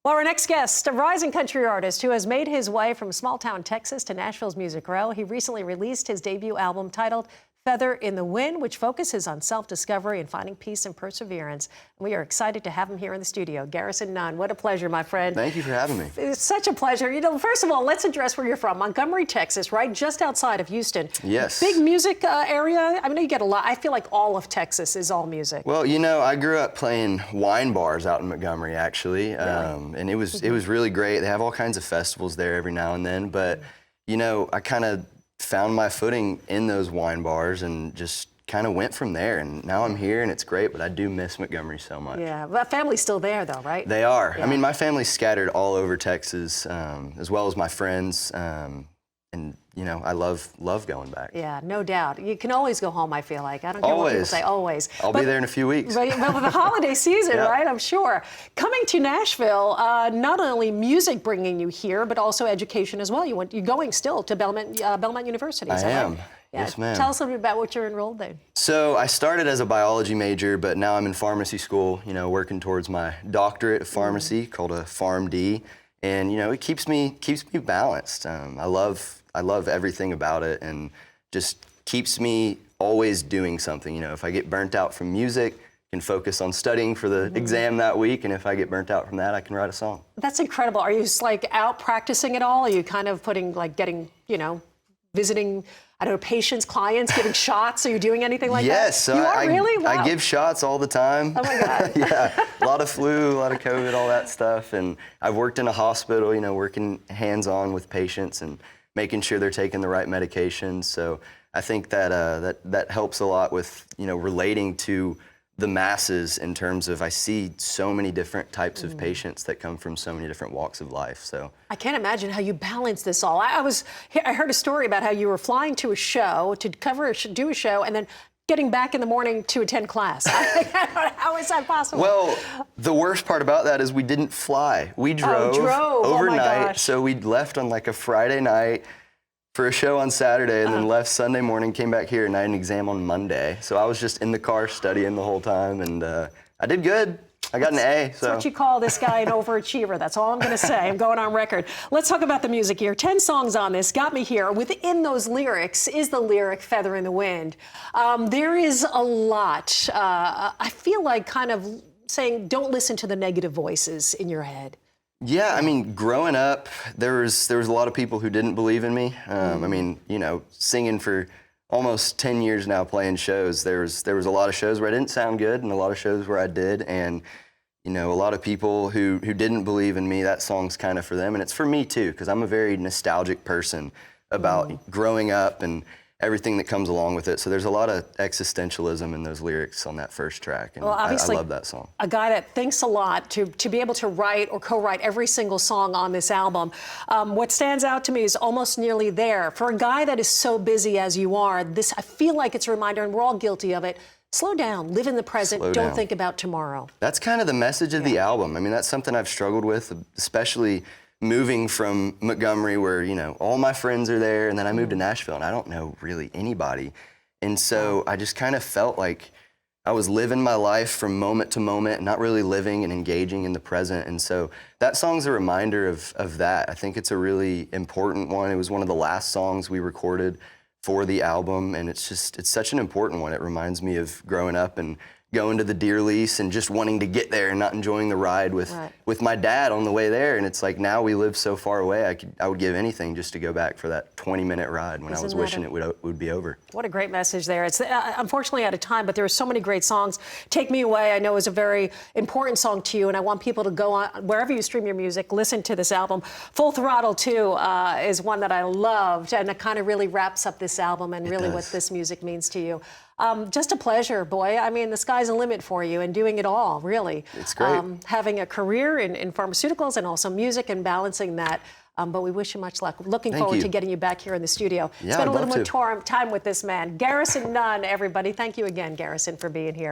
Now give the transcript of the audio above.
Well, our next guest, a rising country artist who has made his way from small-town Texas to Nashville's Music Row. He recently released his debut album titled Feather in the Wind, which focuses on self-discovery and finding peace and perseverance. And we are excited to have him here in the studio. Garrison Nunn, what a pleasure, my friend. Thank you for having me. It's such a pleasure. You know, first of all, let's address where you're from. Montgomery, Texas, right? Just outside of Houston. Yes. Big music area. I mean, you get a lot. I feel like all of Texas is all music. Well, you know, I grew up playing wine bars out in Montgomery, actually. Really? And it was really great. They have all kinds of festivals there every now and then. But, you know, I kind of found my footing in those wine bars and just kind of went from there. And now I'm here and it's great, but I do miss Montgomery so much. Yeah, but family's still there though, right? They are. Yeah. I mean, my family's scattered all over Texas, as well as my friends. And, you know, I love going back. Yeah, no doubt. You can always go home, I feel like. I don't care what people say, always. I'll be there in a few weeks. But with the holiday season, Yeah. right, I'm sure. Coming to Nashville, not only music bringing you here, but also education as well. You're going still to Belmont University, is I that am. right? Yes, ma'am. Tell us a little bit about what you're enrolled in. So I started as a biology major, but now I'm in pharmacy school, you know, working towards my doctorate of pharmacy called a PharmD. And, you know, it keeps me balanced. I love everything about it and just keeps me always doing something. You know, if I get burnt out from music, I can focus on studying for the exam that week. And if I get burnt out from that, I can write a song. That's incredible. Are you just like out practicing at all? Are you kind of getting, you know, visiting, I don't know, patients, clients, giving shots? Are you doing anything like that? Yes. So really? Wow. I give shots all the time. Oh my God. Yeah, a lot of flu, a lot of COVID, all that stuff. And I've worked in a hospital, you know, working hands-on with patients and making sure they're taking the right medications. So I think that that helps a lot with, you know, relating to the masses in terms of I see so many different types of patients that come from so many different walks of life. So I can't imagine how you balance this all. I heard a story about how you were flying to a show to do a show and then getting back in the morning to attend class. How is that possible? Well, the worst part about that is we didn't fly. We drove overnight. Oh my gosh. So we left on like a Friday night for a show on Saturday and then left Sunday morning, came back here and I had an exam on Monday. So I was just in the car studying the whole time and I did good. I got an A. That's what you call this guy an overachiever. That's all I'm going to say. I'm going on record. Let's talk about the music here. 10 songs on this got me here. Within those lyrics is the lyric Feather in the Wind. There is a lot. I feel like kind of saying don't listen to the negative voices in your head. Yeah, I mean, growing up, there was a lot of people who didn't believe in me. I mean, you know, singing for almost 10 years now, playing shows, there was a lot of shows where I didn't sound good and a lot of shows where I did. And, you know, a lot of people who didn't believe in me, that song's kind of for them. And it's for me too, because I'm a very nostalgic person about growing up and everything that comes along with it. So there's a lot of existentialism in those lyrics on that first track. And well, obviously, I love that song. A guy that thinks a lot, to be able to write or co-write every single song on this album. What stands out to me is almost nearly there. For a guy that is so busy as you are, this, I feel like it's a reminder, and we're all guilty of it, slow down, live in the present, don't think about tomorrow. That's kind of the message of the album. I mean, that's something I've struggled with, especially moving from Montgomery where, you know, all my friends are there, and then I moved to Nashville and I don't know really anybody. And so I just kind of felt like I was living my life from moment to moment, not really living and engaging in the present. And so that song's a reminder of that. I think it's a really important one. It was one of the last songs we recorded for the album, and it's such an important one. It reminds me of growing up and going to the deer lease and just wanting to get there and not enjoying the ride with my dad on the way there. And it's like now we live so far away, I would give anything just to go back for that 20-minute ride when I was wishing it would be over. What a great message there. It's unfortunately out of time, but there are so many great songs. Take Me Away, I know, is a very important song to you, and I want people to go on, wherever you stream your music, listen to this album. Full Throttle, too, is one that I loved, and it kind of really wraps up this album and really what this music means to you. Just a pleasure, boy. I mean, the sky's the limit for you and doing it all, really. It's great. Having a career in pharmaceuticals and also music and balancing that. But we wish you much luck. Looking forward to getting you back here in the studio. Yeah, Spend a little more time with this man. Garrison Nunn, everybody. Thank you again, Garrison, for being here.